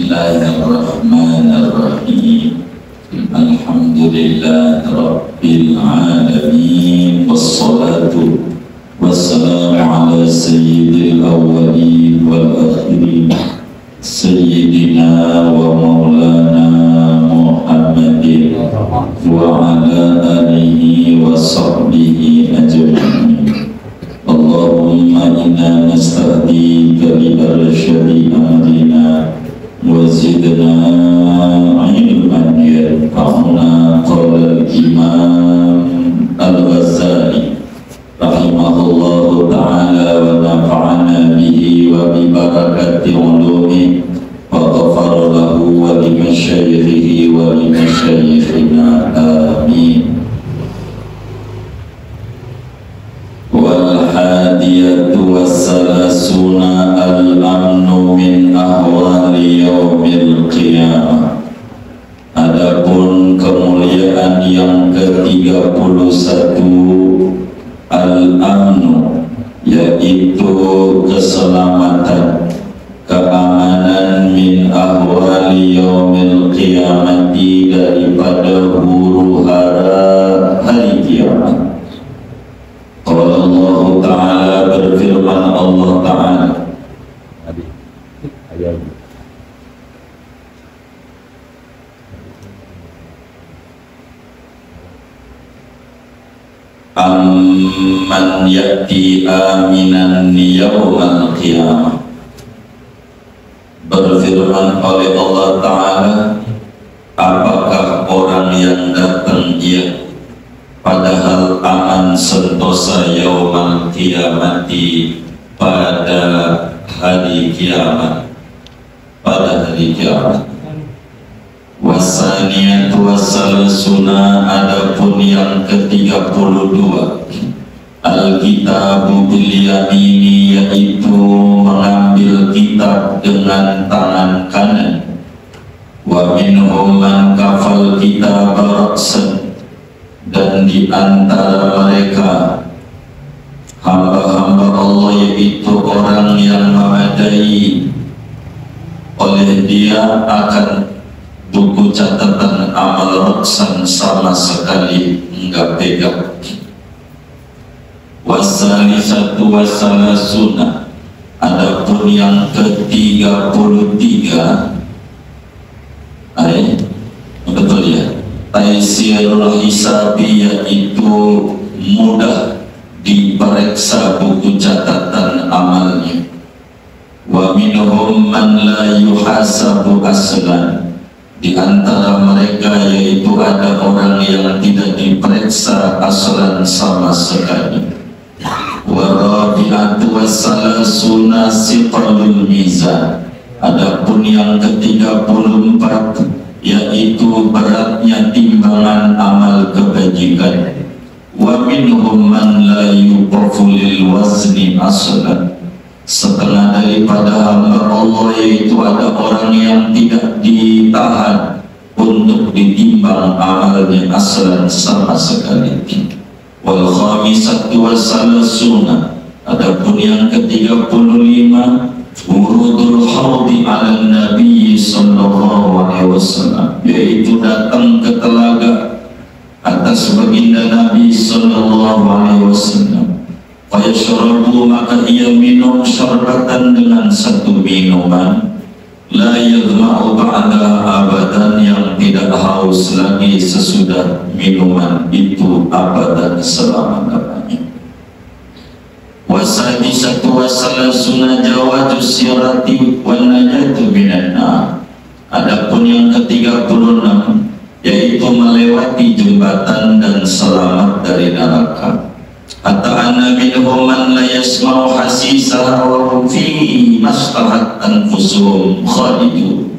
Bismillahirrahmanirrahim. Alhamdulillah Rabbil Alamin. Wassalatu wassalamu ala sayyidil awwalin wal akhirin Sayyidina wa maulana Muhammadin wa ala alihi wa sahbihi ajma'in. Allahumma inna nasta'dika li arsyadi amrina wa zidna ilman yanfa'una. Qala al-imam al-Ghazali rahimahullahu ta'ala wa nafa'ana bihi wa bi barakati ulumi wa ghafara lahu wa li masyayikhihi wa li masyayikhina. Amin. Wal hadiyatu wassalasuna al-amnu min ahwali yaumil qiyamah. Adapun kemuliaan yang ke-31 al-amnu, yaitu keselamatan, keamanan min ahwali yaumil qiyamati, daripada huru-hara hari kiamat. Qala Allah Ta'ala, berfirman Allah Ta'ala, amman ya'ti aminan yawmal qiyamah. Berfirman oleh Allah Ta'ala, apakah orang yang datang ia padahal aman sentosa yawmal qiyamati, pada hari kiamat, pada hari kiamat. Wasaniyatu wassalasuna, adapun yang ke-32 al-kitabu bil yamini, yaitu mengambil kitab dengan tangan kanan. Wa minhum man kafal kitab ra'san, dan di antara mereka hamba-hamba Allah, yaitu orang yang memadai oleh dia akan buku catatan amal ra'san, sama sekali enggak pegang. Wasalisatu wassalasuna, adapun yang ke-33 betul ya, taisirul hisabi, yaitu mudah diperiksa buku catatan amalnya. Wa minhum man la yuhasabu aslan, di antara mereka yaitu ada orang yang tidak diperiksa aslan sama sekali. Wa rabi'atu wassalasuna siqalul mizan, adapun yang ke-34 yaitu beratnya timbangan amal kebajikan. Wa minhum man la yuqafu lil wazni aslan, setengah daripada hamba Allah yaitu ada orang yang tidak ditahan untuk ditimbang amalnya aslan sama sekali. Wal khamisatu wassalasuna, adapun yang ke-35 urudul haudi ala nabi sallallahu alaihi wasallam, yaitu datang ke telaga atas baginda Nabi sallallahu alaihi wasallam. Fayashrabu, maka ia minum syarbatan, dengan satu minuman, la yadma'u ba'da abadan, yang tidak haus lagi sesudah minuman itu abadan, selama-lamanya. Wasadisatu wassalasuna jawazus sirati wan najatu minan nar, adapun yang ke-36 yaitu melewati jembatan dan selamat dari neraka. Hatta anna minhum man la yasma'u hasisaha wa hum fi maslahat anfusuhum khalidun,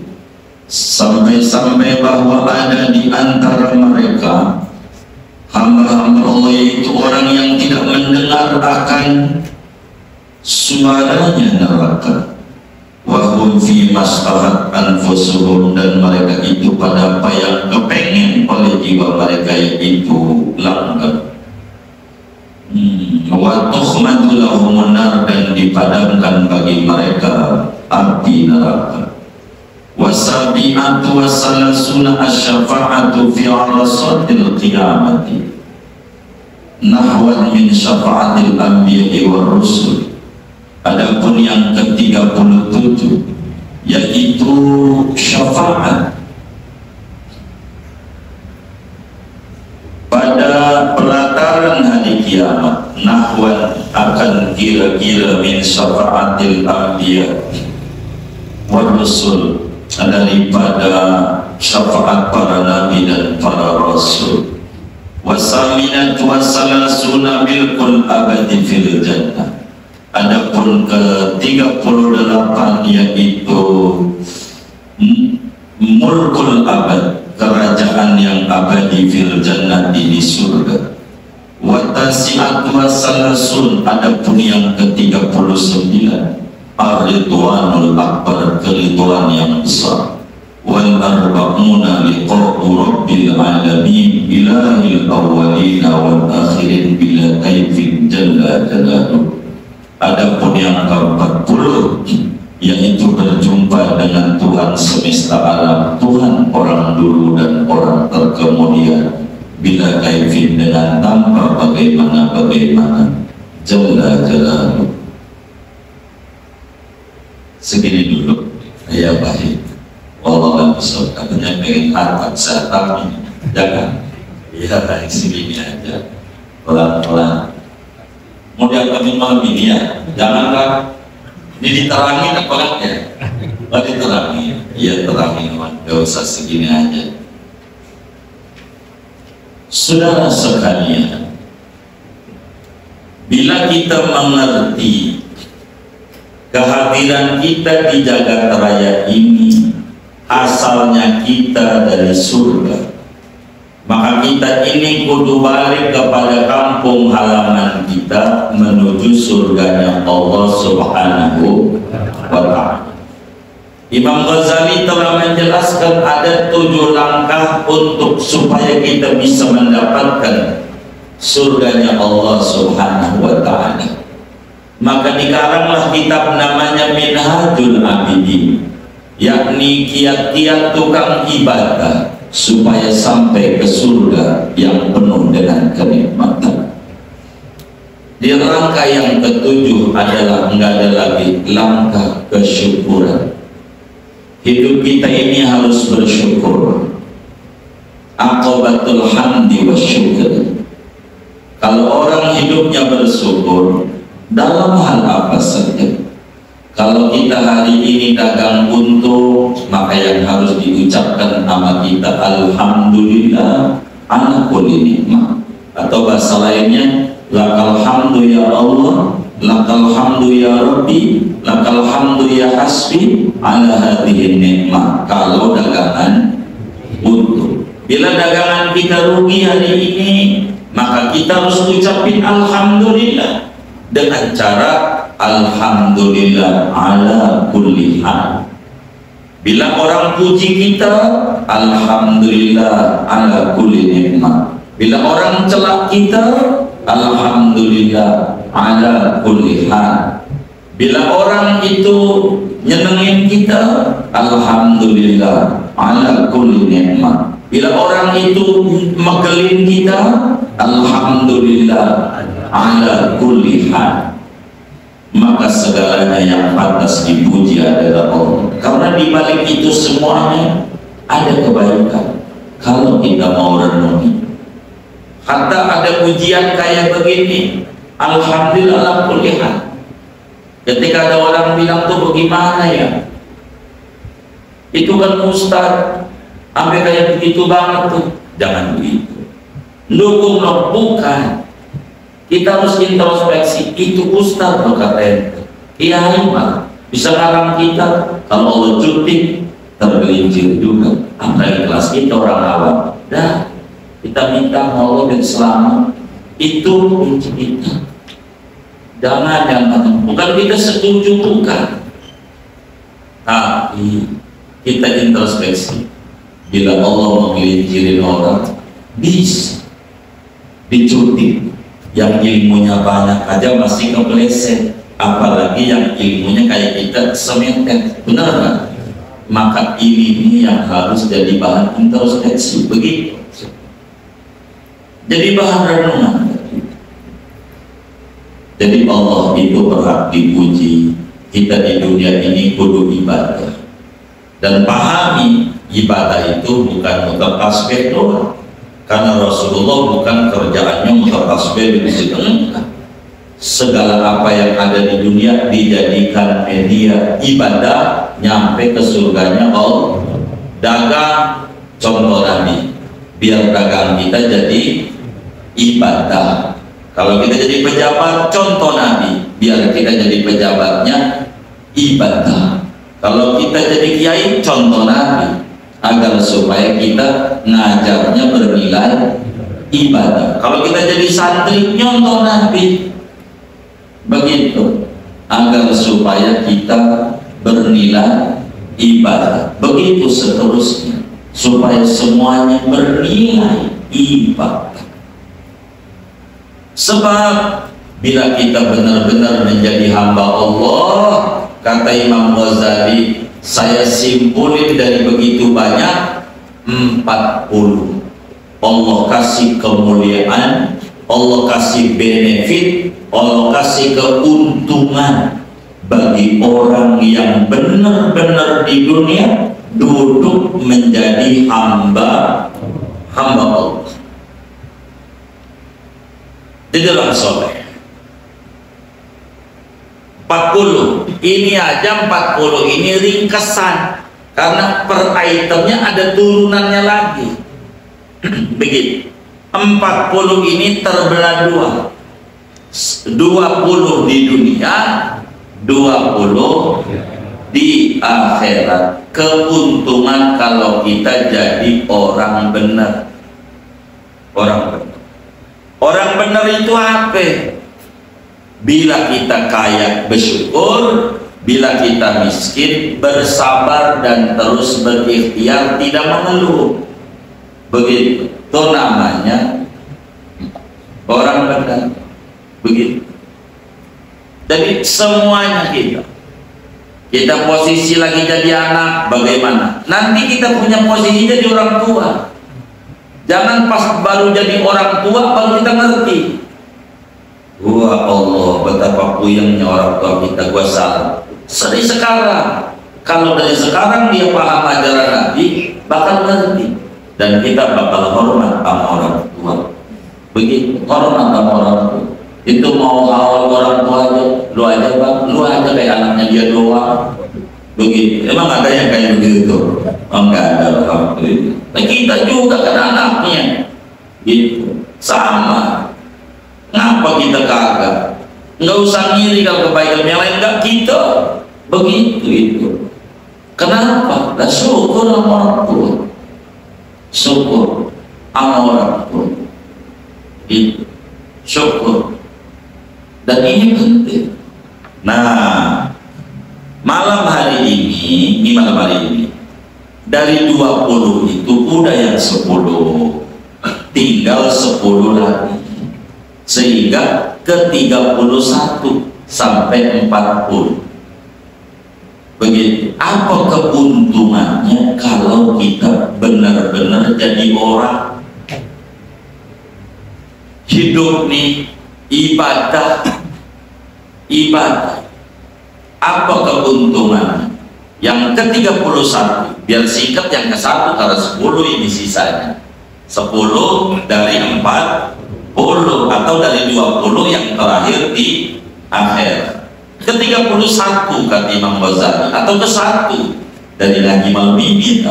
sampai-sampai bahwa ada di antara mereka hamba-hamba Allah yaitu orang yang tidak mendengar akan suaranya neraka. Wa hum fi maslahat anfusuhum, dan mereka itu pada apa yang kepengen oleh jiwa mereka yaitu langgeng. Wa tukhmadu lahumun nar, dan dipadamkan bagi mereka api neraka. Wa wasabi'atu wasalasuna asyafa'atu fi arasatil qiyamati nahwan min syafa'atil anbiya'i war rusul. Adapun yang ke-37 yaitu syafaat pada pelataran hari kiamat, nahwan akan kira-kira min syafa'atil anbiya war rusul, daripada syafaat para nabi dan para rasul. Wasaminat wasalasuna milkul abadi fil jannah. Adapun ke-38 yaitu mulkul abad, kerajaan yang abadi fil jannah di surga. Watasi'at wasalasun, adapun yang ke-39 ar-ridwanul akbar, keridwan yang besar. Wal arba'una liqa'u rabbil alamin ilahil awwalina wal akhirin bila kaifin jalla jalaluh. Adapun yang ke-40 yaitu berjumpa dengan Tuhan semesta alam, Tuhan orang dulu dan orang terkemudian, bila kaifin dengan tanpa bagaimana jalla jalaluh. Segini dulu ya baik. Wallahu a'lam. Katanya pengen harta kesehatan, jangan ya baik, segini aja, pelan-pelan. Mau diangkatin malam ini ya, janganlah ini diterangin apa kan ya? Oh diterangin, iya terangin, gak usah segini aja. Saudara sekalian, bila kita mengerti kehadiran kita di jagat raya ini asalnya kita dari surga, maka kita ini kudu balik kepada kampung halaman kita menuju surganya Allah Subhanahu wa ta'ala. Imam Ghazali telah menjelaskan ada 7 langkah untuk supaya kita bisa mendapatkan surganya Allah Subhanahu wa ta'ala. Maka dikaranglah kitab namanya Minhajul Abidin, yakni kiat-kiat tukang ibadah supaya sampai ke surga yang penuh dengan kenikmatan. Di rangka yang ke-7 adalah enggak ada lagi langkah kesyukuran. Hidup kita ini harus bersyukur. Aqabatul hamdi wa syukur. Kalau orang hidupnya bersyukur dalam hal apa saja, kalau kita hari ini dagang untung, maka yang harus diucapkan nama kita alhamdulillah ala kulli nikmah, atau bahasa lainnya lakal hamdu ya Allah, lakal hamdu ya Rabbi, lakal hamdu ya hasbi ala hadhihi nikmah. Kalau dagangan untung, bila dagangan kita rugi hari ini, maka kita harus ucapin alhamdulillah dengan cara alhamdulillah ala kulli hal. Bila orang puji kita, alhamdulillah ala kulli nikmah. Bila orang celak kita, alhamdulillah ala kulli hal. Bila orang itu nyenengin kita, alhamdulillah ala kulli nikmah. Bila orang itu megelin kita, alhamdulillah ala kulli hal. Maka segalanya yang pantas dipuji adalah Allah, karena di balik itu semuanya ada kebaikan. Kalau kita mau renungi, hatta ada pujian kayak begini, alhamdulillah ala kulli hal. Ketika ada orang bilang tuh bagaimana ya, itu kan ustaz sampai kayak begitu banget tuh, jangan begitu. Dukung loh, bukan. Kita harus introspeksi, itu ustaz berkata itu, iya mah bisa ngarang kita. Kalau Allah cuti tergelincir juga, apalagi kelas kita orang awam. Dah kita minta Allah dan selamat, itu kunci kita. Jangan, bukan kita setuju, bukan, tapi kita introspeksi. Bila Allah menggelincirin orang, bisa dicuti. Yang ilmunya banyak aja masih kepleset, apalagi yang ilmunya kayak kita semeter, benar kan? maka ini yang harus jadi bahan introspeksi. Begitu, jadi bahan renungan. Jadi Allah itu berhak dipuji. Kita di dunia ini kudu ibadah, dan pahami ibadah itu bukan untuk tasbih doang, karena Rasulullah bukan kerjaannya untuk tasbih begitu. Segala apa yang ada di dunia dijadikan media ibadah nyampe ke surganya Allah. Dagang, contoh Nabi, biar dagang kita jadi ibadah. Kalau kita jadi pejabat, contoh Nabi, biar kita jadi pejabatnya ibadah. Kalau kita jadi kiai, contoh Nabi, agar supaya kita ngajarnya bernilai ibadah. Kalau kita jadi santri, nyontoh Nabi, begitu, agar supaya kita bernilai ibadah. Begitu seterusnya, supaya semuanya bernilai ibadah. Sebab bila kita benar-benar menjadi hamba Allah, kata Imam Ghazali, saya simpulin dari begitu banyak 40. Allah kasih kemuliaan, Allah kasih benefit, Allah kasih keuntungan bagi orang yang benar-benar di dunia duduk menjadi hamba Allah. Jadi orang soleh 40, ini aja 40 ini ringkesan, karena per itemnya ada turunannya lagi. Begitu, 40 ini terbelah dua, 20 di dunia, 20 di akhirat. Keuntungan kalau kita jadi orang benar. Orang benar itu apa? Bila kita kaya bersyukur, bila kita miskin bersabar dan terus berikhtiar tidak mengeluh. Begitu, itu namanya orang benar. Begitu. Jadi semuanya kita posisi lagi jadi anak, bagaimana? Nanti kita punya posisi jadi orang tua. Jangan pas baru jadi orang tua baru kita ngerti. Wah Allah, betapa puyengnya orang tua kita, gua salah. Dari sekarang, kalau dari sekarang dia paham ajaran Nabi, bakal ngerti, dan kita bakal hormat sama orang tua. Begitu, hormat sama orang tua. Itu mau awal orang tua aja, lu aja kayak anaknya dia doang. Begitu, emang ada yang kayak begitu? Enggak ada, alhamdulillah. Nah, kita juga kan anaknya, gitu, sama. Ngapa kita kagak? Nggak usah ngiri kalau kebaikan yang lain, enggak kita. Begitu itu. Kenapa? Lah syukur sama orang tua. Syukur sama orang tua. Itu syukur. Dan ini penting. Nah, malam hari ini dari 20 itu udah yang 10, tinggal 10 lagi, sehingga ke 31 sampai 40. Begitu. Apa keuntungannya kalau kita benar-benar jadi orang hidup nih ibadah? Apa keuntungannya? Yang ke-31, biar singkat, yang ke-1 karena 10 ini sisanya 10 dari 40 atau dari 20 yang terakhir di akhir. Ke-31 kata Imam Ghazali, atau ke-1 dari lagi Malbibi.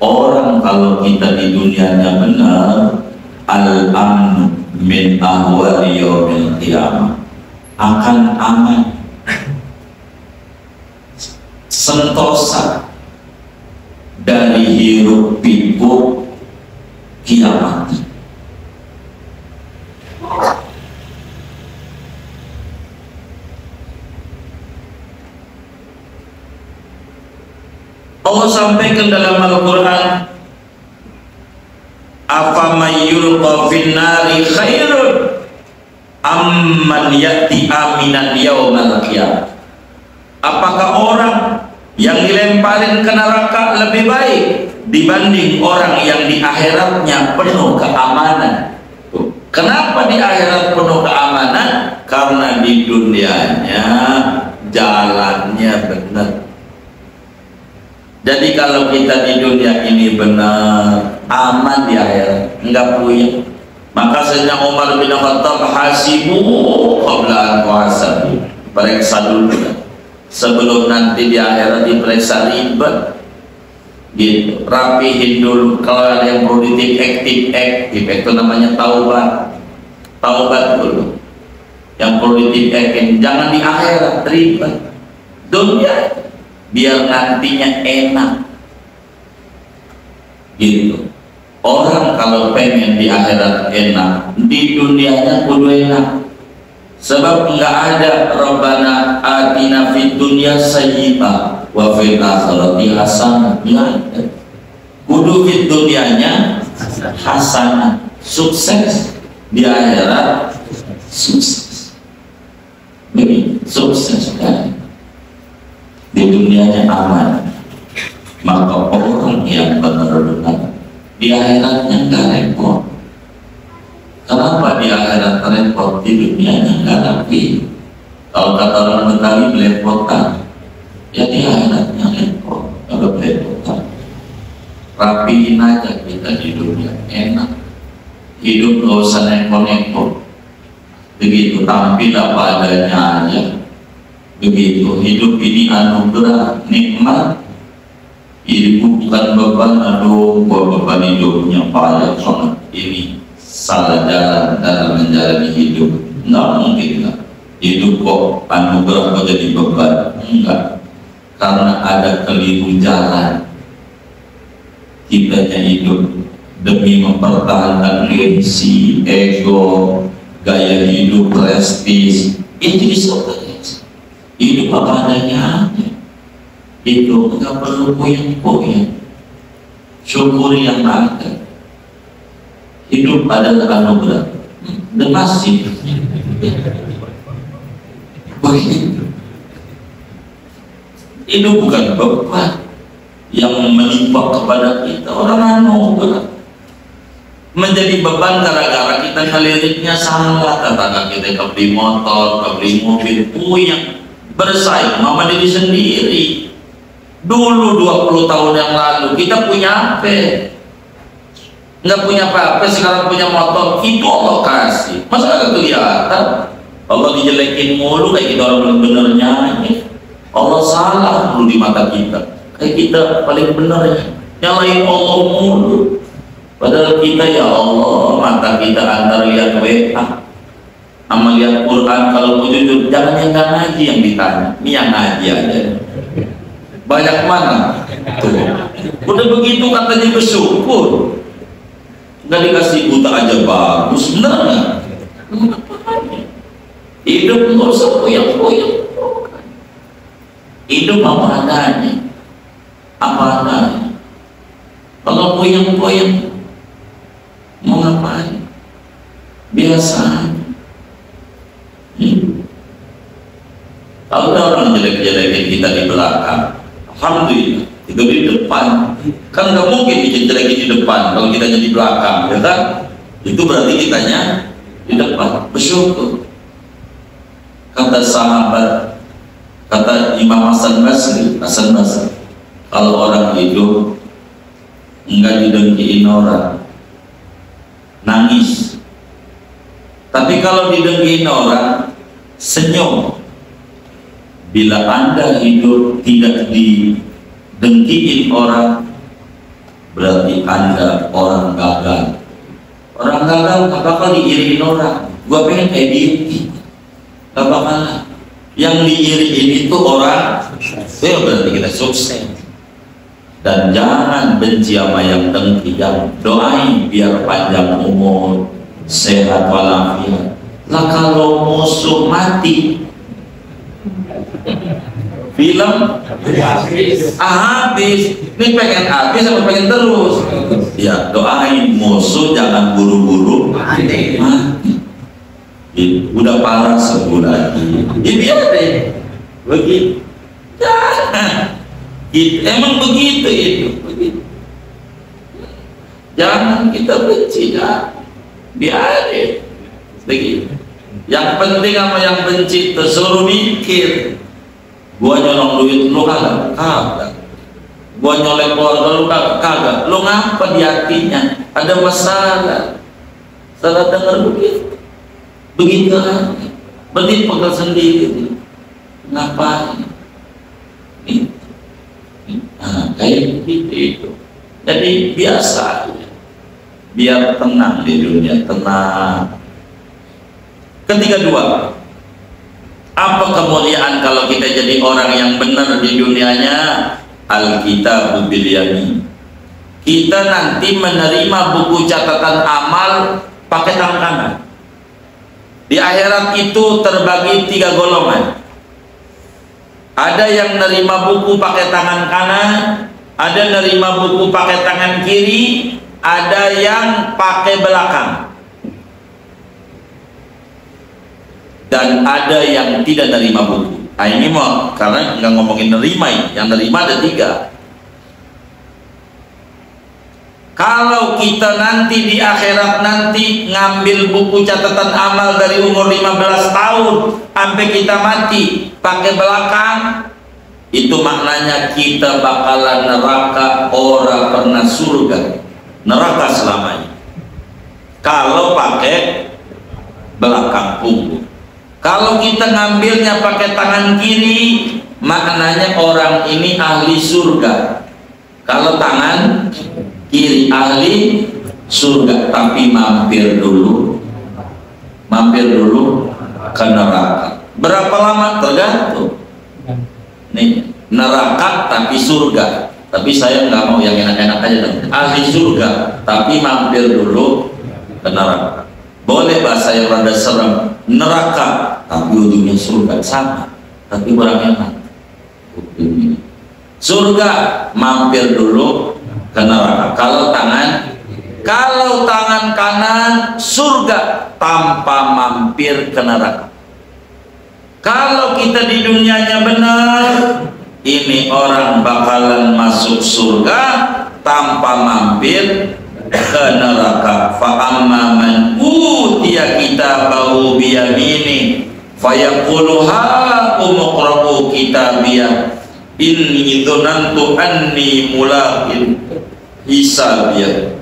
Orang kalau kita di dunianya benar, al-amnu min ahwali yaumil qiyamah, akan aman, sentosa dari hiruk pikuk kiamat. Allah sampaikan dalam Al-Quran, afaman yulqa finnari khairun amman ya'ti aminan yaumal qiyamah. Apakah orang yang dilemparin ke neraka lebih baik dibanding orang yang di akhiratnya penuh keamanan. Kenapa di akhirat penuh keamanan? Karena di dunianya jalannya benar. Jadi kalau kita di dunia ini benar, aman di akhirat, enggak puyeng. Maka Sayyidina Umar bin Khattab, hasibu qabla an tuhasabu, periksa dulu sebelum nanti di akhirat diperiksa ribet gitu. Rapihin dulu, kalau ada yang perlu aktif itu namanya taubat dulu yang perlu diakin, jangan di akhirat ribet. Dunia biar nantinya enak gitu. Orang kalau pengen di akhirat enak, di dunianya kudu enak. Sebab enggak ada Rabbana atina fid dunya sayyi'ah wa fil akhirati hasanah. Kudu fid dunyanya hasanah, sukses, di akhirat sukses. Begitu, sukses kan? Di dunianya aman. Maka orang yang benar-benar di akhiratnya nggak repot. Kenapa di akhirat repot? Di dunianya nggak rapi. Kalau kata orang Betawi belepotan, ya di akhiratnya repot. Kalau belepotan, rapiin aja kita di dunia, enak. Hidup nggak usah neko-neko. Begitu, tampil apa adanya aja. Begitu, hidup ini anugerah, nikmat. Hidup bukan beban. Aduh, gua beban hidupnya payah banget, ini salah jalan dalam menjalani hidup. Nggak mungkin lah. Hidup kok anugerah kok jadi beban? Enggak, karena ada keliru jalan. Kita hidup demi mempertahankan gengsi, ego, gaya hidup, prestis, itu disebut hidup apa adanya. Itu nggak perlu poin-poin, syukuri yang ada. Hidup adalah anugerah, dan nasib begitu. Hidup bukan beban yang menimpa kepada kita. Orang anugerah menjadi beban gara-gara kita keliriknya salah. Katakan kita kebeli motor, kebeli mobil, puyeng bersaing sama diri sendiri. Dulu 20 tahun yang lalu kita punya apa? Nggak punya apa-apa, sekarang punya motor. Itu Allah kasih, masa nggak kelihatan? Allah dijelekin mulu kayak kita orang paling benernya. Allah salah mulu di mata kita, kayak kita paling bener ya. Yang lain Allah mulu. Padahal kita ya Allah, mata kita antara lihat WA sama lihat Quran. Kalau mau jujur, jangan yang nggak ngaji yang ditanya, ini yang ngaji aja. Banyak mana? Tuh. Udah begitu katanya bersyukur. Nggak dikasih buta aja bagus, bener nggak? Hidup nggak usah poyang-poyang. Hidup apa adanya. Apa adanya. Kalau poyang-poyang mau ngapain? Biasa. Kalau ada orang jelek-jelekin kita di belakang, alhamdulillah, itu di depan. Kan nggak mungkin dijelekin di depan kalau kita di belakang, ya kan? Itu berarti kitanya di depan. Bersyukur. Kata sahabat, kata Imam Hasan Basri, kalau orang hidup enggak didengkiin orang, nangis. Tapi kalau didengkiin orang, senyum. Bila Anda hidup tidak didengkiin orang, berarti Anda orang gagal. Orang gagal gak bakal diiriin orang. Gua pengen kayak dia, gak bakal. Yang diiriin itu orang, berarti kita sukses. Dan jangan benci sama yang dengki, yang doain biar panjang umur, sehat walafiat. Lah kalau musuh mati, film habis. Ini pengen habis apa pengen terus? Ya doain musuh jangan buru-buru mati. Udah parah sebulan lagi, ya biar deh begitu. Jangan Emang begitu itu, begitu. Jangan kita benci, ya. Biarin begitu. Yang penting sama yang benci tersuruh mikir. Gua nyolong duit lu kagak? Kagak. Gua nyolek keluarga lu kagak? Lu ngapa di hatinya? Ada masalah. Salah dengar begitu. Begitu kan? Berarti pegal sendiri. Ngapain? Nah, kayak begitu itu. Jadi biasa, biar tenang di dunia, tenang. Ketiga dua, apa kemuliaan kalau kita jadi orang yang benar di dunianya? Alkitabu bil yamin. Kita nanti menerima buku catatan amal pakai tangan kanan. Di akhirat itu terbagi 3 golongan. Ada yang nerima buku pakai tangan kanan, ada nerima buku pakai tangan kiri, ada yang pakai belakang, dan ada yang tidak nerima buku. Nah, ini mau karena nggak ngomongin nerima, yang nerima ada 3. Kalau kita nanti di akhirat nanti ngambil buku catatan amal dari umur 15 tahun sampai kita mati pakai belakang, itu maknanya kita bakalan neraka, ora pernah surga, neraka selamanya. Kalau pakai belakang punggung. Kalau kita ngambilnya pakai tangan kiri, maknanya orang ini ahli surga. Kalau tangan kiri ahli surga, tapi mampir dulu ke neraka. Berapa lama? Tergantung. Nih, neraka tapi surga. Tapi saya nggak mau yang enak-enak aja. Ahli surga tapi mampir dulu ke neraka. Boleh bahasa yang rada serem, neraka tapi ujungnya surga, sama tapi kurang enak. Surga mampir dulu ke neraka. Kalau tangan kanan surga tanpa mampir ke neraka. Kalau kita di dunianya benar, ini orang bakalan masuk surga tanpa mampir ke neraka. Fa amma man utiya kitabahu biyamini fayaqulu ha umqra'u kitabiyah inni dzanantu anni mulaqin hisabiyah.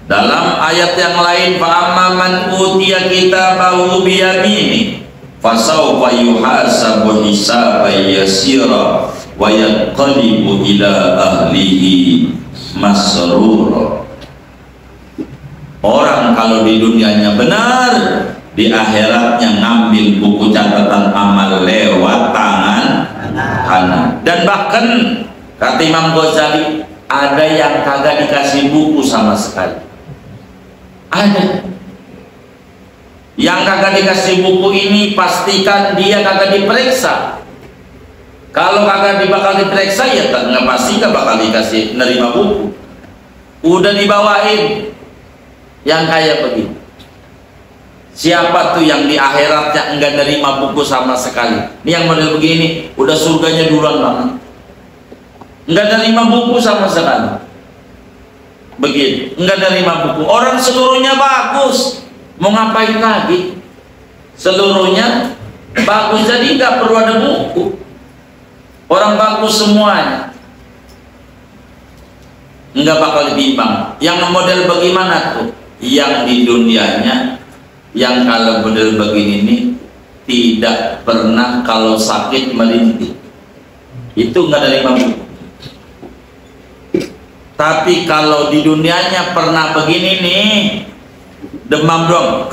Dalam ayat yang lain, fa amma man utiya kitabahu biyamini fasawfa yuhasabu hisaban yasira wa yanqalibu ila ahlihi masrura. Orang kalau di dunianya benar, di akhiratnya ngambil buku catatan amal lewat tangan kanan. Dan bahkan kata Imam Ghazali, ada yang kagak dikasih buku sama sekali. Ada yang kagak dikasih buku ini, pastikan dia kagak diperiksa. Kalau kagak bakal diperiksa, ya nggak pasti nggak bakal dikasih nerima buku. Udah dibawain yang kayak begitu. Siapa tuh yang di akhiratnya enggak nerima buku sama sekali? Ini yang model begini, udah surganya duluan banget, enggak nerima buku sama sekali. Begitu, enggak nerima buku. Orang seluruhnya bagus, mau ngapain lagi? Seluruhnya bagus, jadi nggak perlu ada buku. Orang bagus semuanya, nggak bakal ditimbang. Yang model bagaimana tuh? Yang di dunianya, yang kalau model begini nih tidak pernah kalau sakit merintih, itu nggak nerima buku. Tapi kalau di dunianya pernah begini nih, demam dong,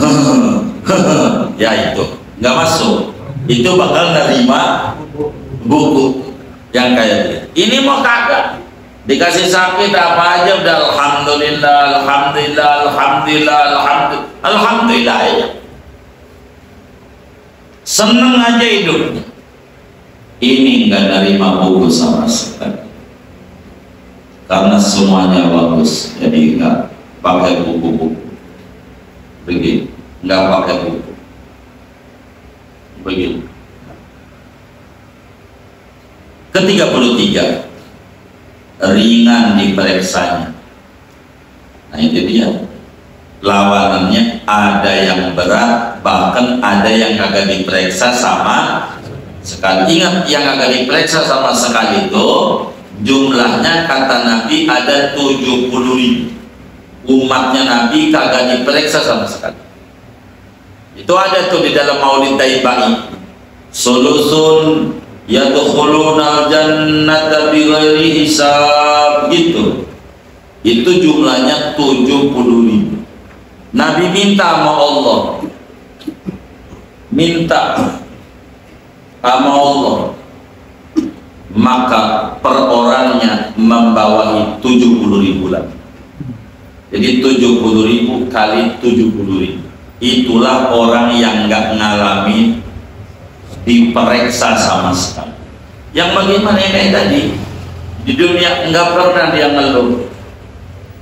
ya itu nggak masuk. Itu bakal nerima buku yang kayak gitu. Ini mau kagak dikasih sakit apa aja udah alhamdulillah, alhamdulillah, alhamdulillah, alhamdulillah, alhamdulillah aja. Seneng aja hidup. Ini nggak nerima buku sama sekali. Karena semuanya bagus, jadi nggak pakai buku-buku. Begitu, nggak pakai buku. Begitu. Ke-33, ringan diperiksanya. Nah itu dia, lawanannya ada yang berat, bahkan ada yang kagak diperiksa sama sekali. Ingat, yang kagak diperiksa sama sekali itu jumlahnya kata Nabi ada 70.000. Umatnya Nabi kagak diperiksa sama sekali. Itu ada tuh di dalam Maulid Taibai, sulusun yadkhuluna jannata bighairi hisab, gitu. Itu jumlahnya 70.000. Nabi minta sama Allah, minta sama Allah, maka per orangnya membawahi 70.000 lagi. Jadi 70.000 kali 70.000, itulah orang yang nggak ngalami diperiksa sama sekali. Yang bagaimana kayak tadi, di dunia nggak pernah dia ngeluh,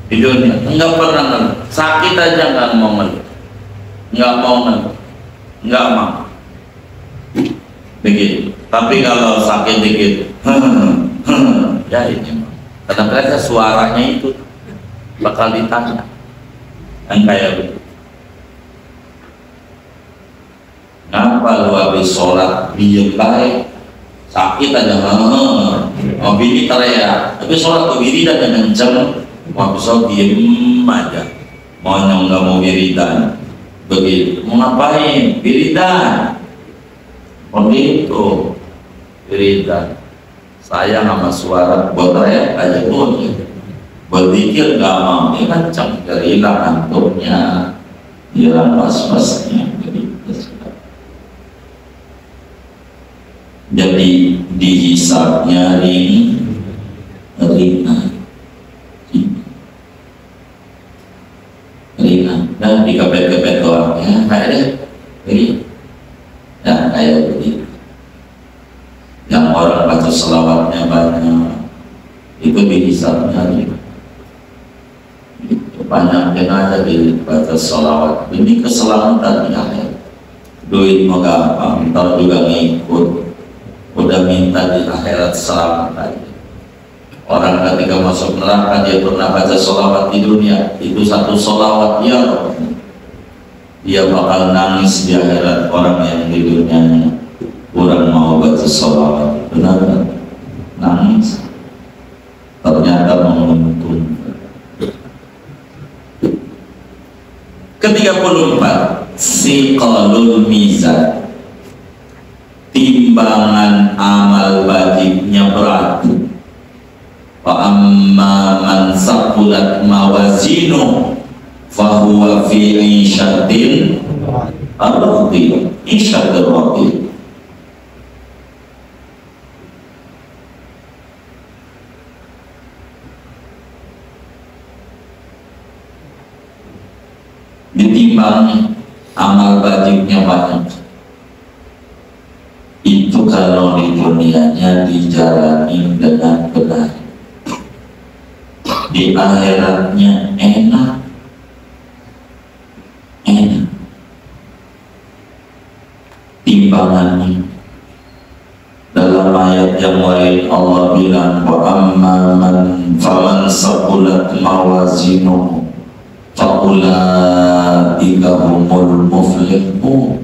di dunia nggak pernah ngeluh, sakit aja nggak mau ngeluh, nggak mau ngeluh, nggak mau begitu. Tapi kalau sakit dikit, ya ini, karena mereka suaranya itu bakal ditanya, yang kayak begitu. Ngapa lu habis sholat diem baik, sakit aja, mau bini teriak, tapi sholat tuh wiridan dan kenceng, mau habis sholat diem aja, mau nggak mau wiridan, begitu. Mau ngapain? Wiridan, begitu, wiridan. Saya sama suara buat teriak aja tuh, berzikir nggak mau, ini kenceng, hilang antuknya, hilang was-wasnya. Jadi dihisabnya ringan, dan dikepet-kepet doang ya, kayak begini, ya kayak begitu. Yang orang baca selawatnya banyak, itu dihisabnya ringan. Banyakin aja dibaca selawat, demi keselamatan ya. Duit mau gampang, ntar juga ngikut. Udah minta di akhirat selamat aja. Orang ketika masuk neraka dia pernah baca sholawat di dunia, itu satu sholawat ya Rabb, dia bakal nangis di akhirat. Orang yang di dunianya kurang mau baca sholawat, benar-benar nangis, ternyata menguntungkan. Ke-34, siqalul mizan, timbangan amal wajibnya berat. Wa amma man saqulat mawazinu fahuwa fi 'ishatin radiyah, 'ishatin radiyah. Ditimbang amal wajibnya banyak. Itu kalau di dunianya dijalani dengan benar, di akhiratnya enak. Timbangannya dalam ayat yang lain Allah bilang, wa amma man faman saqulat mawazinuhu faulaika humul muflihun.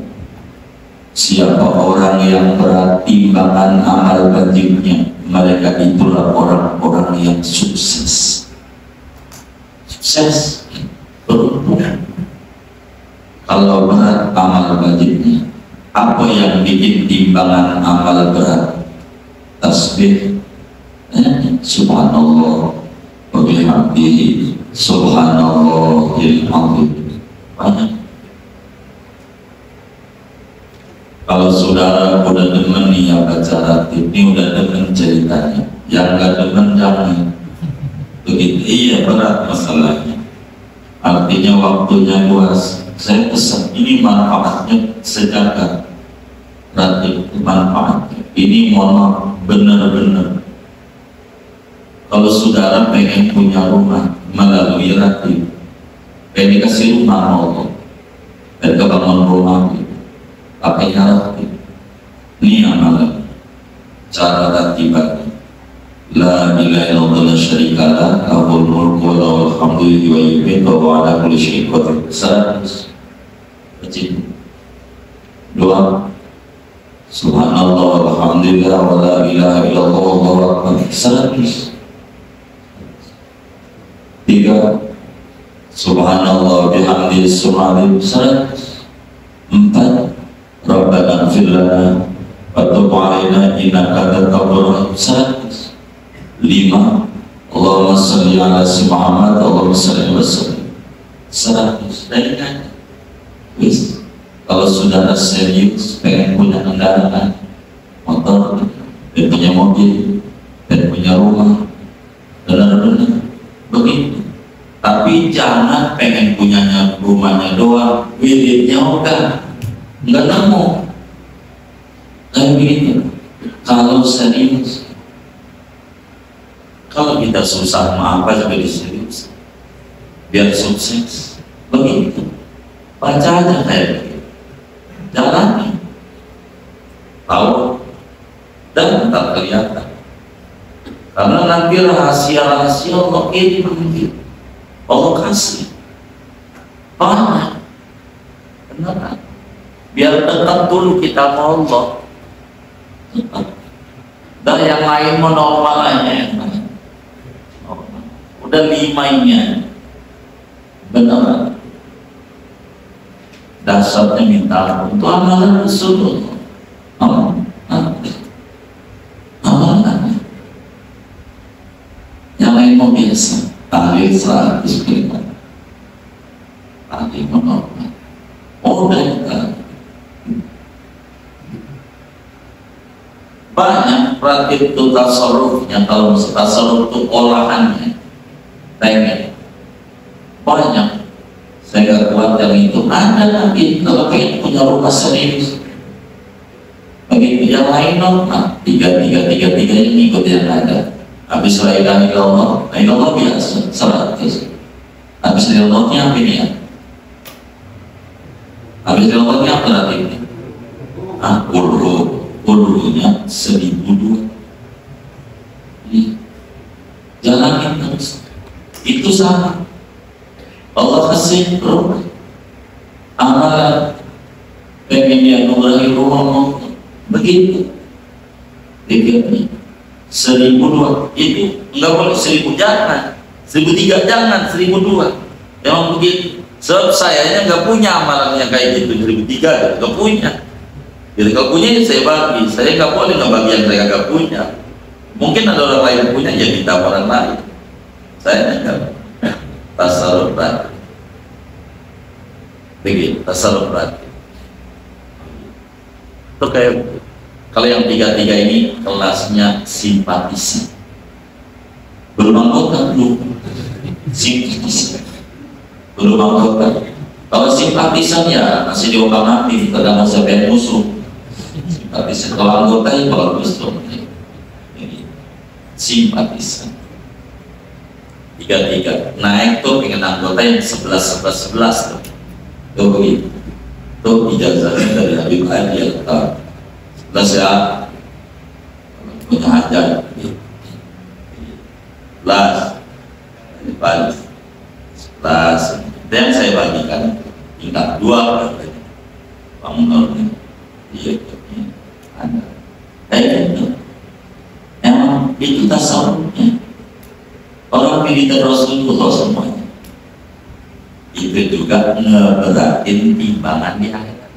Siapa orang yang berat timbangan amal wajibnya, mereka itulah orang-orang yang sukses. Sukses, beruntung. Kalau berat amal wajibnya, apa yang bikin timbangan amal berat? Tasbih, subhanallah wa bihamdihi, subhanallahil azim. Banyak. Kalau saudara udah demen nih yang baca ratib, ini udah demen ceritanya, yang gak demen jangan begitu. Iya, berat masalahnya, artinya waktunya luas. Saya pesan, ini manfaatnya sejagat, ratib manfaatnya ini, mohon bener-bener. Kalau saudara pengen punya rumah melalui ratib, pengen dikasih rumah Allah dan kebangun rumah pakai ratib, ini amalan cara ratiban. La ilaha illallah la syarika lah, lahul mulku wa lahul hamdu wa yuhyi wa huwa ala kulli syai'in qadir. 100. Doa subhanallah walhamdulillah wa la ilaha illallah wallahu akbar. 100. 3. Subhanallah bihamdihi subhanallah. 100. 4. Rabbana ighfir lana wa tub 'alaina innaka antat tawwabur rahim. 100. 5. Allahumma shalli ala si Muhammad, Allahumma shalli wa sallim. 100. Dari kan? Wis. Kalau saudara serius pengen punya kendaraan motor dan punya mobil dan punya rumah, benar-benar begitu. Tapi jangan pengen punyanya rumahnya doang, wiridnya enggak nemu. Kayak begitu. Kalau serius, kalau kita susah mah apa juga diserius biar sukses. Begitu. Baca aja kayak begitu, jalani, tahu dan tak kelihatan. Karena nanti rahasia-rahasia Allah ini begitu. Allah kasih banyak. Kenapa? Biar dekat dulu kita sama Allah. Dan yang lain mau normal aja yang lain. Udah 5 ini benar. Dasarnya minta untuk amalan Rasulullah. Amalan. Yang lain mau biasa. Ahli 100 kalimat. Ahli menolak. Udah banyak praktik itu tasarrufnya. Kalau tasarruf itu olahannya pengen banyak. Saya gak kuat yang itu. Ada lagi kalau pengen punya rumah serius begitu. Yang lain normal 3 yang ikut yang ada. Habis la ilaha illallah biasa 100. Habis illallahnya apa ini ya? Habis illallahnya apa nanti ini? Ulunya 1002. Jalanin terus. Itu sama. Allah kasih rumah amalan pengen dia nurahi rumah begitu. Dikirnya 1002 itu enggak boleh 1000 jangan, 1003 jangan, 1002 memang begitu. Sebab sayanya enggak punya amalannya kayak gitu. 1003 enggak punya. Jadi kalau punya saya bagi, saya enggak boleh ngebagi yang saya enggak punya. Mungkin ada orang lain yang punya, ya minta orang lain. Saya enggak. Tasarruf berarti begitu. Tasarruf berarti itu kayak kalau yang 3 ini kelasnya simpatisan, belum anggota, belum simpatisan, belum anggota. Kalau simpatisan ya masih diombang-ambing, kadang masa pengen musuh. Simpatisan kalau anggota ya bagus dong. Simpatisan 3 naik tuh pengen anggota yang 11 tuh. Tuh begitu. Tuh ijazahnya dari Habib Ali Al-Tar. 11 ya. Punya ajar. Las. Balik. Las. Itu yang saya bagikan. Tingkat 2. Bangun. Iya. Ada. Kayak gitu. Emang itu tasawufnya. Orang pilih Rasulullah semuanya itu juga ngeberatin timbangan di akhirat.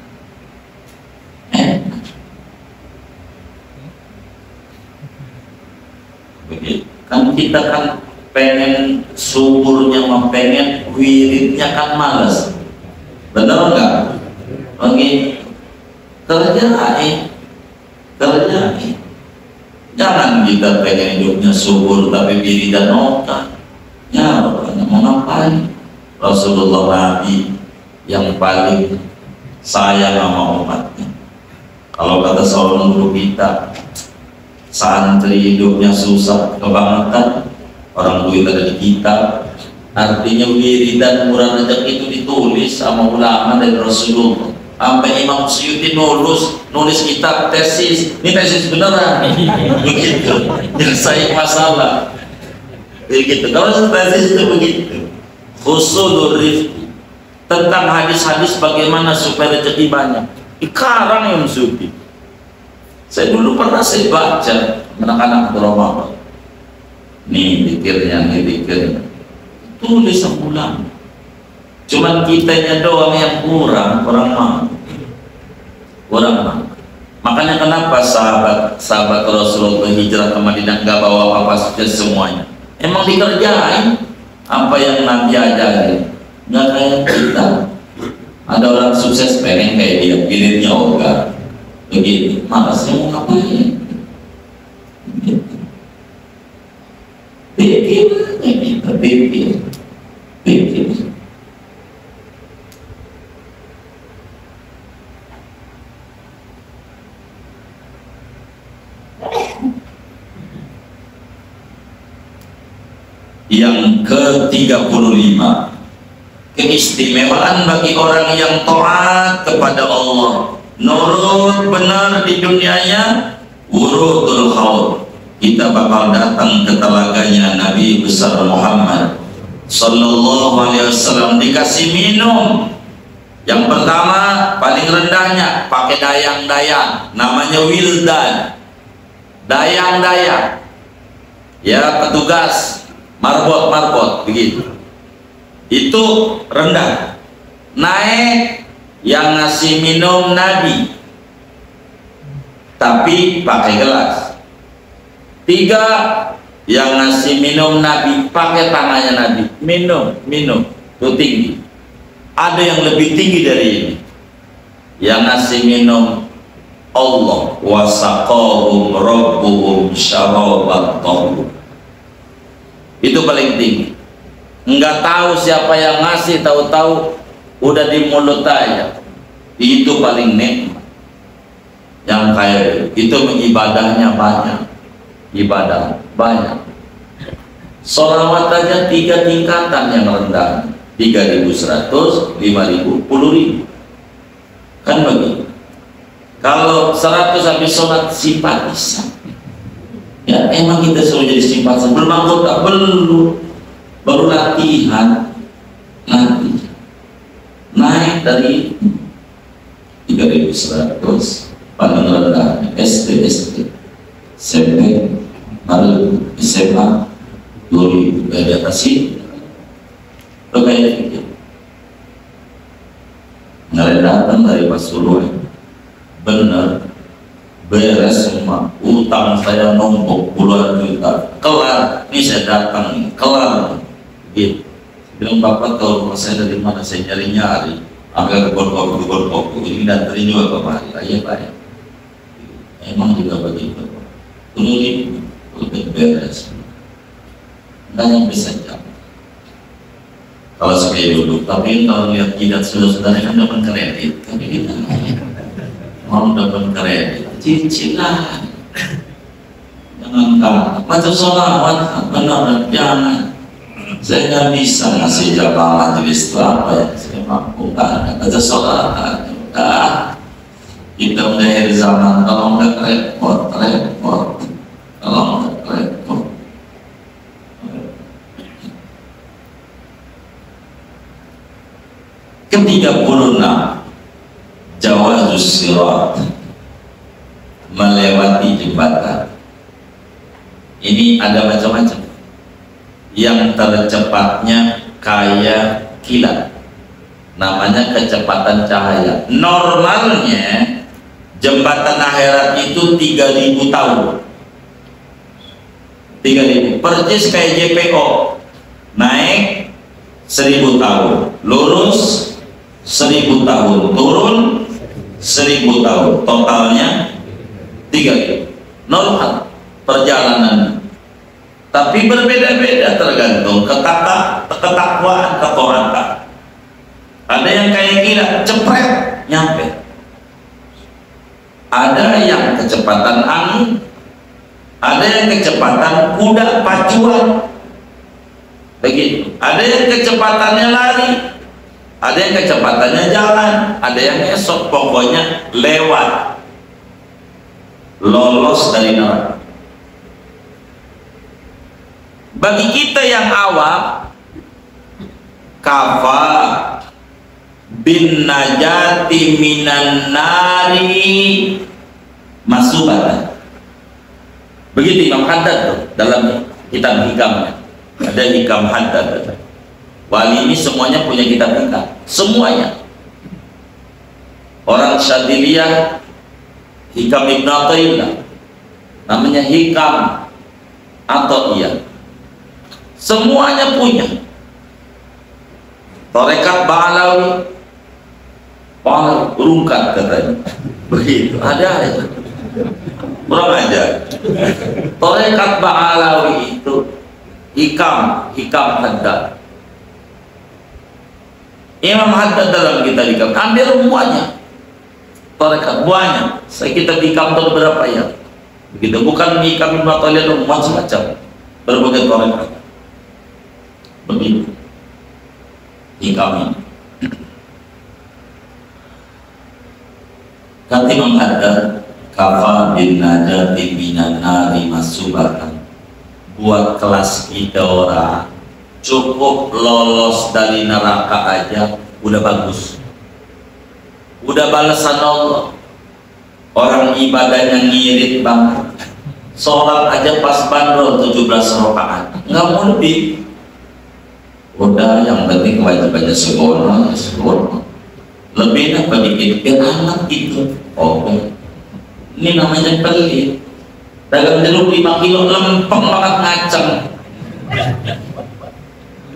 Begitu. Kan kita kan pengen suburnya, pengen wiridnya kan malas. Benar enggak? Oke. Kerjain. Jangan kita pengen hidupnya subur tapi wiridan otak. Ya, mau ngapain? Rasulullah Nabi yang paling sayang sama umatnya. Kalau kata seorang guru kita, santri hidupnya susah kebangetan, orang duit ada di kita. Artinya wiridan murah rezeki itu ditulis sama ulama dari Rasulullah. Sampai Imam Suyuti nulis kitab tesis, ini tesis beneran begitu, nyelesain masalah begitu. Kalau tesis itu begitu, Ushulur Rifqi, tentang hadis-hadis bagaimana supaya rezeki banyak, dikarang Imam Suyuti. Saya dulu pernah saya baca anak-anak Ramadan, nih pikirnya, tulis ulang. Cuman kitanya doang yang kurang mau. Makanya kenapa sahabat Rasulullah hijrah ke Madinah nggak bawa apa-apa saja semuanya. Emang dikerjain apa yang Nabi ajarin. Nggak kayak kita. Ada orang sukses pengen kayak dia, pilihnya ogah. Begitu. Malasnya mau ngapain? Pikir. Yang ke-35, keistimewaan bagi orang yang taat kepada Allah, nurut benar di dunianya, wurudul haud, kita bakal datang ke telaganya Nabi besar Muhammad sallallahu alaihi wasallam, dikasih minum. Yang pertama paling rendahnya pakai dayang-dayang, namanya wildan, dayang-dayang ya, petugas marbot begitu, itu rendah. Naik yang ngasih minum Nabi tapi pakai gelas. 3, yang ngasih minum Nabi pakai tangannya Nabi, minum itu tinggi. Ada yang lebih tinggi dari ini, yang ngasih minum Allah, wasaqahum rabbuhum syarabat tahur, itu paling tinggi. Enggak tahu siapa yang ngasih, tahu-tahu udah di mulut aja, itu paling nikmat. Yang kayak itu ibadahnya banyak, sholawat aja 3 tingkatan yang rendah, 3.100, 5.000, 10.000, kan begitu. Kalau 100 habis sholat simpatisan, ya emang kita suruh jadi simpatisan, belum anggota, baru latihan, nanti naik dari 3.100 paling rendah SD, SMP, lalu SMA 2.000, di atas itu kayak gitu. Nggak datang dari Pasuruan, bener beres semua, utang saya numpuk puluhan juta, kelar, ini saya datang nih, kelar gitu. Bilang bapak tahu rumah saya dari mana, saya nyari agak kebor kopi ini datang juga kemarin. Iya pak, emang juga begitu. Dulu lebih beres, nggak yang bisa jam kalau seperti dulu. Tapi kalau lihat jidat saudara kan dapat kredit, tapi kita mau dapat kredit cicilan, jangan baca sholawat benar, jangan. Saya nggak bisa ngasih jabang majelis apa yang saya mampu, nggak baca sholawat. Kita udah dari zaman, kalau nggak repot, kalau nggak repot. Ke-36, jawazus sirat, melewati jembatan. Ini ada macam-macam. Yang tercepatnya kayak kilat, namanya kecepatan cahaya. Normalnya jembatan akhirat itu 3.000 tahun. 3.000, persis kayak JPO, naik 1.000 tahun, lurus 1.000 tahun, turun 1.000 tahun, totalnya 3.000. Normal perjalanan, tapi berbeda-beda tergantung ketakwaan, ketaatan. Ada yang kayak gila, cepret nyampe. Ada yang kecepatan angin, ada yang kecepatan kuda pacuan, begitu. Ada yang kecepatannya lari, Ada yang kecepatannya jalan, ada yang esok, pokoknya lewat, lolos dari neraka. Bagi kita yang awam, kafa bin najati minan nari masubatan. Begitu Imam Haddad tuh dalam kitab hikamnya. Ada hikam Haddad. Wali ini semuanya punya kitab hikam, semuanya. Orang Syadiliyah, hikam Ibn Athaillah, namanya hikam atau iya. Semuanya punya. Tarekat Ba'alawi, rungkat katanya. Begitu, ada itu. Kurang aja. Tarekat Ba'alawi itu hikam Haddad. Imam Haddad dalam kitab hikam ambil semuanya. Tarekat banyak. Saya kitab hikam itu berapa ya? Begitu, bukan hikam Ibn Athaillah, macam-macam. Berbagai tarekat. Begitu hikam ini. Kata Imam Haddad, kafa bin najati minan nari masubatan. Buat kelas kita orang cukup lolos dari neraka aja udah bagus, udah balasan Allah. Orang ibadahnya ngirit banget, sholat aja pas bandrol 17 rakaat, nggak mau lebih. Udah yang penting wajib-wajib sekolah, lebih apa dikit biar anak itu. Oke, ini namanya pelit. Dagang jeruk 5 kilo lempeng banget, ngaceng.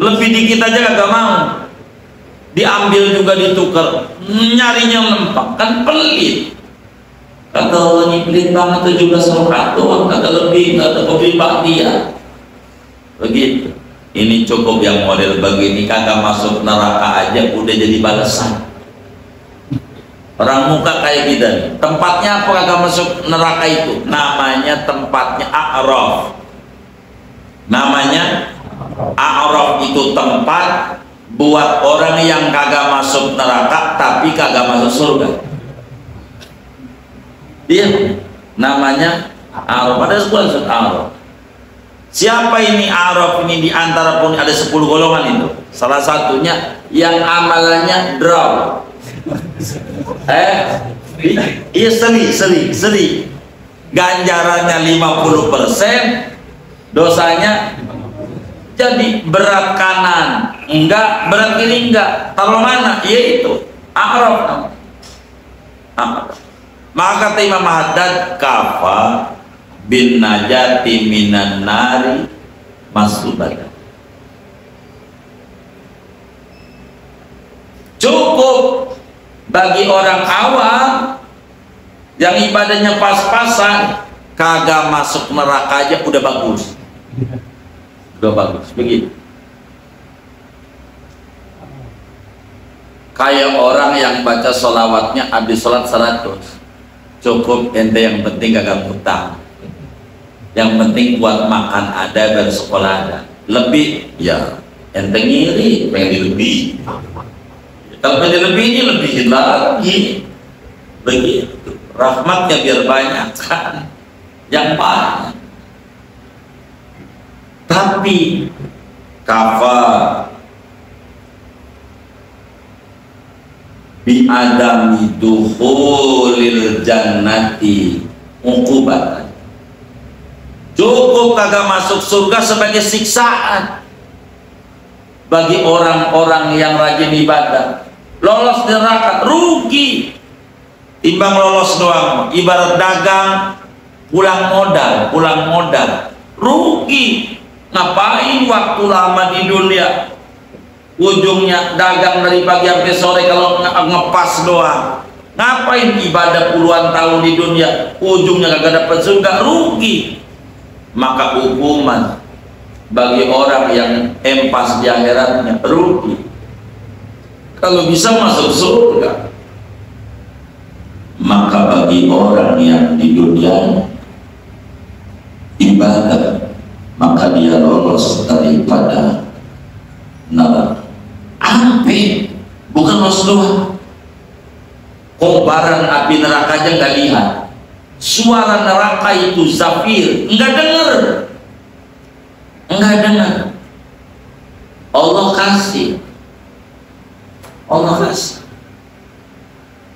Lebih dikit aja kagak mau, diambil juga ditukar, nyarinya lempeng, kan pelit. Kata Allah, ini pelit banget, 17 rakaat doang, kagak lebih, kagak lebih dia. Begitu. Ini cukup yang model begini, kagak masuk neraka aja udah jadi balasan. Orang muka kayak kita nih, tempatnya apa kagak masuk neraka itu? Namanya tempatnya A'raf. Namanya A'raf itu tempat buat orang yang kagak masuk neraka tapi kagak masuk surga. Dia namanya A'raf. Ada 10 A'raf. Siapa ini A'raf ini? Di antara pun ada 10 golongan itu. Salah satunya yang amalannya draw. Iya, seri. Ganjarannya 50%, dosanya jadi berat kanan enggak, berat kiri enggak. Taruh mana? Yaitu A'raf. Maka kata Imam Haddad, kafa bin najati minan nari masubatan. Cukup bagi orang awam yang ibadahnya pas-pasan, kagak masuk neraka aja udah bagus. Udah bagus, begitu. Kayak orang yang baca sholawatnya habis sholat 100, cukup ente, yang penting kagak ngutang, yang penting buat makan ada, dan sekolah ada. Lebih ya ente ngiri, pengen lebih. Kalau pengen lebih, ini lebihin lagi. Begitu, rahmatnya biar banyak kan, yang banyak. Tapi kafa bi adami dukhulil jannati uqubatan. Cukup kagak masuk surga sebagai siksaan bagi orang-orang yang rajin ibadah. Lolos neraka rugi, timbang lolos doang. Ibarat dagang pulang modal rugi. Ngapain waktu lama di dunia, ujungnya dagang dari pagi sampai sore, kalau ngepas doang. Ngapain ibadah puluhan tahun di dunia, ujungnya kagak dapat surga, rugi. Maka hukuman bagi orang yang empas di akhiratnya rugi. Kalau bisa masuk surga, maka bagi orang yang di dunia ibadah, maka dia lolos daripada neraka. Bukan poros doang. Kobaran api neraka aja nggak lihat. Suara neraka itu zafir, nggak dengar. Allah kasih.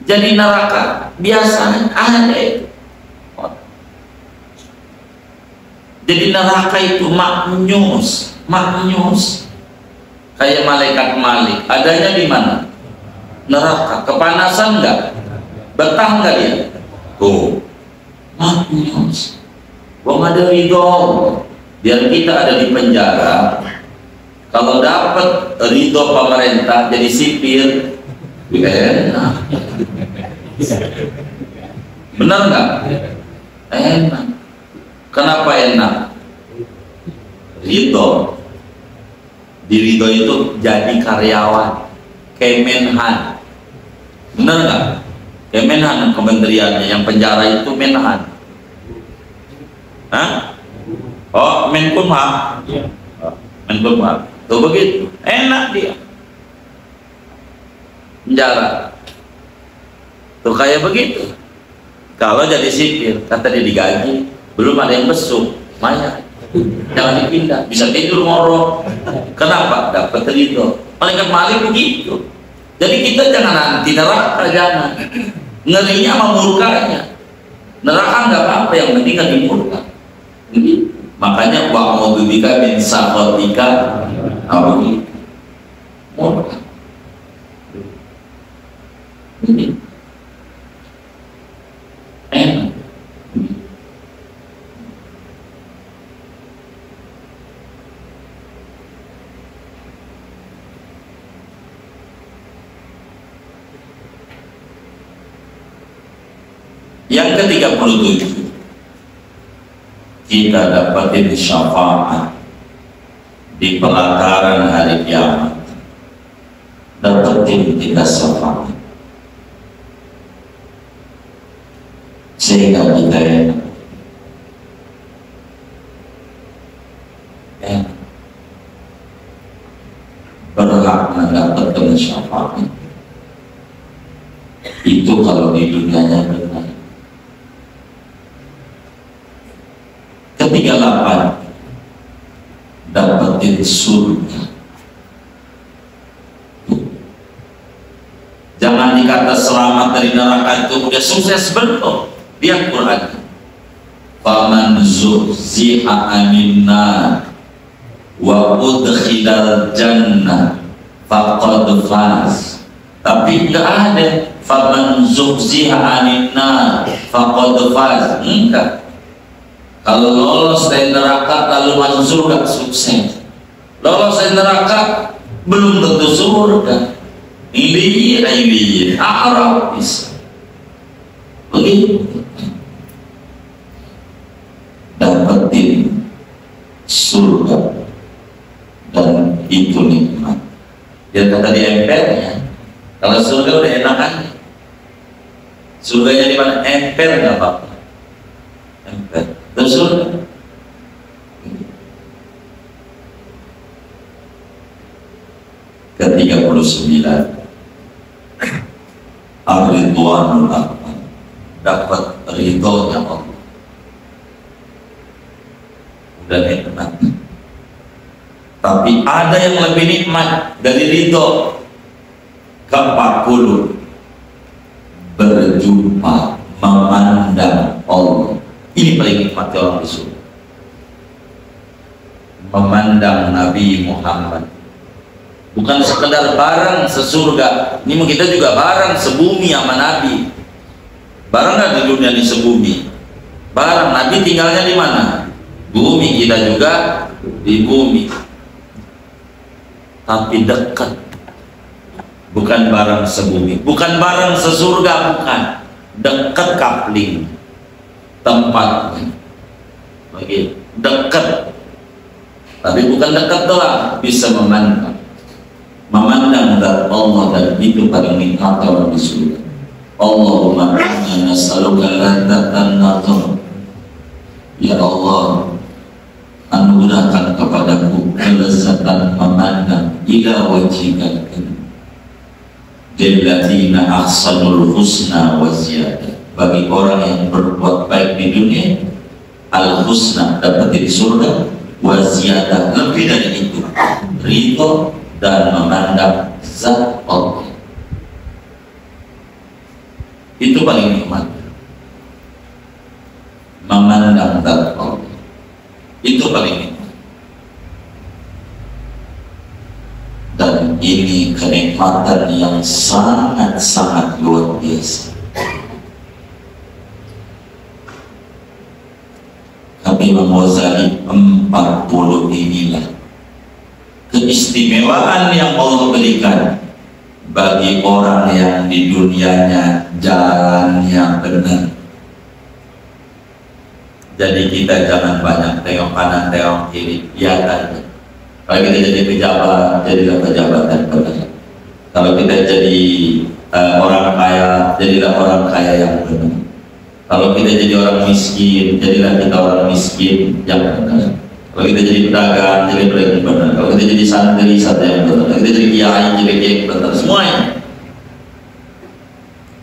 Jadi neraka biasa ada. Jadi neraka itu maknyus, kayak malaikat Malik. Adanya di mana? Neraka. Kepanasan enggak? Betah enggak dia? Tuh, maknyus. Wong ada ridho. Biar kita ada di penjara. Kalau dapat ridho pemerintah jadi sipir, enak. Benar nggak? Enak. Kenapa enak? Ridho. Di ridho itu jadi karyawan Kemenhan. Benar nggak? Kemenhan kementeriannya, yang penjara itu Menhan. Hah? Oh, Menkumham. Menkumham. Tuh begitu, enak dia. Penjara. Tuh kayak begitu. Kalau jadi sipir, kata dia digaji, belum ada yang besuk, banyak. Jangan dipindah, bisa tidur ngorok. Kenapa? Dapat ridho. Malaikat Malik begitu. Jadi kita jangan anti neraka, jangan. Ngerinya sama murkanya. Neraka nggak apa-apa, yang penting nggak dimurka. Makanya wa'udzubika min sakhatika awi murka. Ini enak. Yang ke-37, kita dapatin syafaat di pelataran hari kiamat. Dapatin kita syafaat sehingga kita berhak mendapatkan syafaat itu kalau di dunianya benar. Ke-38, dapatin surga. Jangan dikata selamat dari neraka itu udah sukses, belum. Lihat Quran. Faman zuhziha 'anil nar wa udkhilal jannah faqad faz. Tapi enggak ada faman zuhziha 'anil nar faqad faz. Enggak. Kalau lolos dari neraka lalu masuk surga, sukses. Lolos dari neraka belum tentu surga. Ini Arab bisa. Begitu. Dapetin surga dan itu nikmat. Dia kata di empernya. Kalau surga udah enakan. Surganya di mana? Emper nggak apa-apa. Emper. Terus surga. Ke-39, Ar-Ridwanul Akbar, dapat ridhonya Allah. Udah nikmat. Tapi ada yang lebih nikmat dari ridho. Ke-40, berjumpa, memandang Allah. Ini paling nikmat orang di surga. Memandang Nabi Muhammad. Bukan sekedar barang sesurga. Ini kita juga barang sebumi sama Nabi. Barang nggak di dunia ini sebumi. Barang Nabi tinggalnya di mana? Bumi, kita juga di bumi. Tapi dekat. Bukan barang sebumi. Bukan barang sesurga, bukan. Dekat kapling. Tempatnya. Begitu. Dekat. Tapi bukan dekat doang, bisa memandang. Memandang zat Allah, dan itu paling nikmat orang di surga. Allahumma inna nas'aluka ladzatan nazar. Ya Allah, anugerahkan kepadaku kelezatan memandang ila wajhika, lilladzina ahsanul husna wa ziyadah. Bagi orang yang berbuat baik di dunia, al husna dapat di surga, wa ziyadah lebih dari itu, ridho dan memandang zat Allah. Itu paling nikmat, memandang zat Allah. Itu paling nikmat. Dan ini kenikmatan yang sangat-sangat luar biasa. Tapi Imam Ghazali 40 inilah keistimewaan yang Allah berikan bagi orang yang di dunianya jalan yang benar. Jadi kita jangan banyak tengok kanan tengok kiri, ya kan? Kalau kita jadi pejabat, jadilah pejabat yang benar. Kalau kita jadi orang kaya, jadilah orang kaya yang benar. Kalau kita jadi orang miskin, jadilah kita orang miskin yang benar. Kalau kita jadi pedagang, jadi pedagang yang benar. Kalau kita jadi santri, santri yang benar. Kalau kita jadi kiai, jadi kiai yang benar. Semuanya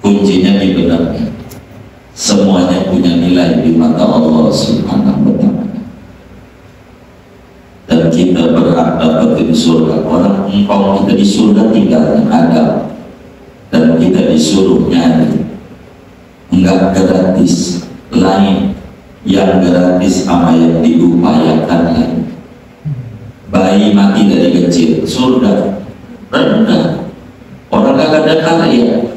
kuncinya di benarnya. Semuanya punya nilai di mata Allah Subhanahu wa Ta'ala. Dan kita berhak dapat di surga. Orang engkau kita di surga tinggalnya ada, dan kita disuruh nyari. Enggak gratis, lain yang gratis sama yang diupayakan lain. Bayi mati dari kecil, surga rendah. Orang gak ada karya,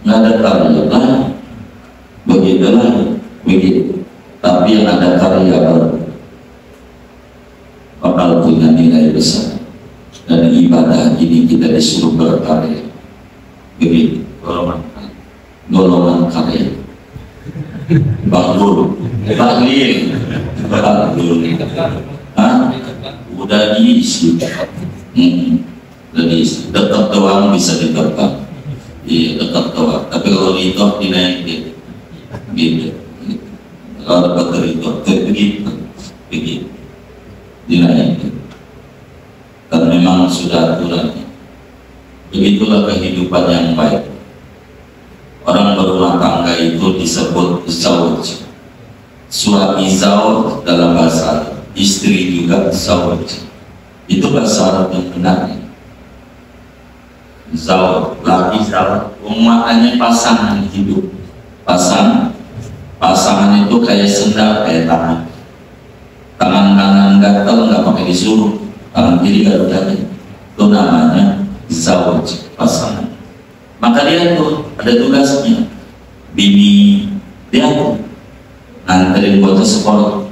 nggak ada karya lain, begitu lain, begitu. Tapi yang ada karya baru bakal punya nilai besar. Dan ibadah ini kita disuruh berkarya, begitu. Golongan karya, bahlul, tahlil, udah diisi, udah diisi. Dekat doang bisa ditebak, iya dekat doang. Tapi kalau ditok dinaikin, gitu. Kalau dapat itu, begitu, begitu. Dinaikin, dan memang sudah aturannya. Begitulah kehidupan yang baik. Orang berumah tangga itu disebut zawj. Suami zawj dalam bahasa Arab, istri juga zawj. Itu bahasa Arab yang benar. Zawj, laki zawj, maknanya pasangan hidup. Pasangan itu kayak sendal, kayak tangan. Tangan kanan gatal nggak pakai disuruh, tangan kiri nggak ada. Itu namanya zawj, pasangan. Maka dia tuh ada tugasnya, bini dia tuh nganterin buat sekolah.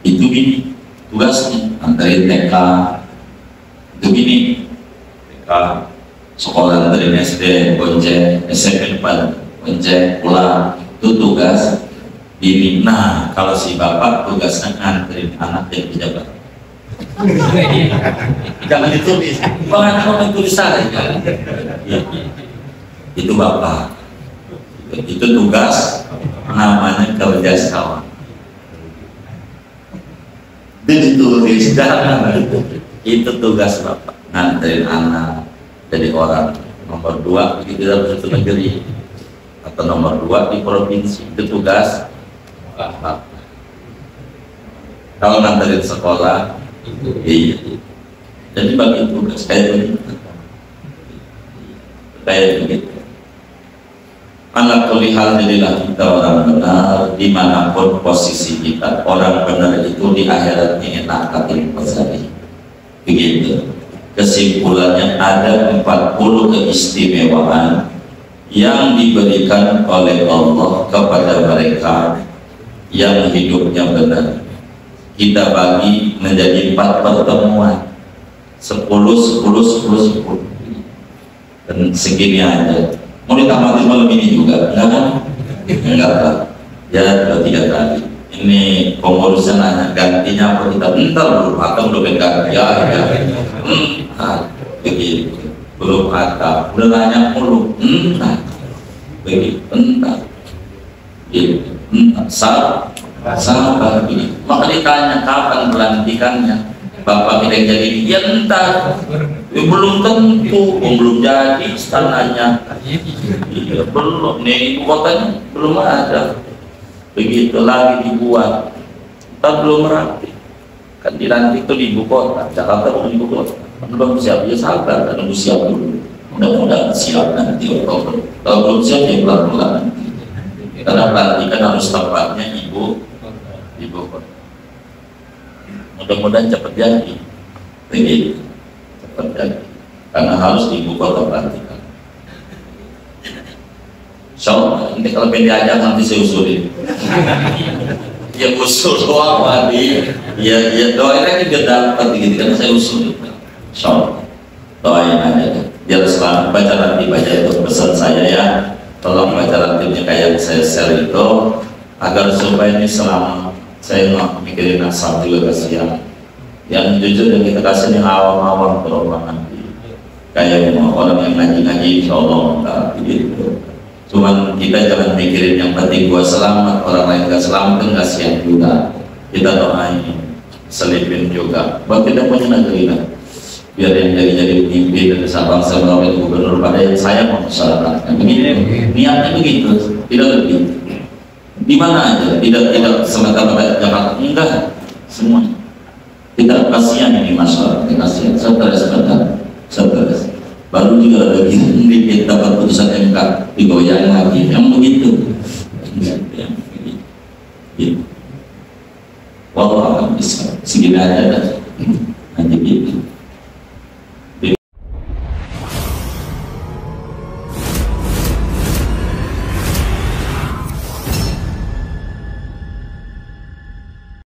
Itu bini tugasnya, nganterin TK. Itu bini TK, sekolah nganterin SD, bonceng, SMP depan, bonceng, pulang. Itu tugas bini. Nah, kalau si bapak tugasnya nganterin anak yang pejabat. Jangan ditulis, jangan tulis saja. Itu bapak, itu tugas, namanya kerjasama. Ditulis, jangan. Itu tugas bapak, nganterin anak jadi orang nomor 2 di dalam satu negeri atau nomor 2 di provinsi. Itu tugas bapak. Kalau nganterin sekolah, iya. Jadi bagi tugas kayak begitu, kayak begitu. Anak kulihal jadilah kita orang benar dimanapun posisi kita. Orang benar itu di akhiratnya enak katil pasari. Begitu. Kesimpulannya ada 40 keistimewaan yang diberikan oleh Allah kepada mereka yang hidupnya benar. Kita bagi menjadi 4 pertemuan, 10, 10, 10, 10, dan segini aja. Mau ditamatin malam ini juga? Enggak, ya 2-3 kali. Ini pengurusan anak gantinya apa kita bentar belum atau belum ganti ya, begitu. Belum ada, udah nanya mulu, begitu, bentar, sabar. Maka ditanya kapan pelantikannya, bapak kita yang jadi ya entah belum tentu belum jadi istananya iya, belum nih ibu kotanya belum ada begitu lagi dibuat kita belum rapi kan dilantik itu di ibu kota Jakarta bukan ibu kota belum siap ya sabar dan siap dulu mudah-mudahan siap nanti Oktober kalau belum siap ya pelan-pelan karena pelantikan harus tempatnya ibu kota mudah-mudahan cepat jadi begitu cepat jadi karena harus di ibu kota pelantikan so nanti kalau pengen diajak nanti saya usulin ya usul doang tadi ya doain aja biar dapat gitu kan saya usul so doain aja biar selamat baca nanti baca itu pesan saya ya tolong baca nantinya kayak yang saya share itu agar supaya ini selama saya nggak mikirin asal juga kasihan yang jujur yang kita kasih yang awam-awam terlalu nanti kayak orang yang ngaji-ngaji insya Allah enggak gitu cuman kita jangan mikirin yang penting gua selamat orang lain gak selamat kan kasihan juga kita doain selipin juga buat kita punya negeri lah biar yang jadi pemimpin dan sabang sebelum itu gubernur pada yang saya mau masyarakat begitu niatnya begitu tidak lebih di mana aja tidak semata-mata Jakarta enggak semua kita kasihan ini masyarakat kasihan stres baru juga lagi dikit dapat putusan MK digoyang lagi yang begitu gitu. Wallahualam segini aja dah.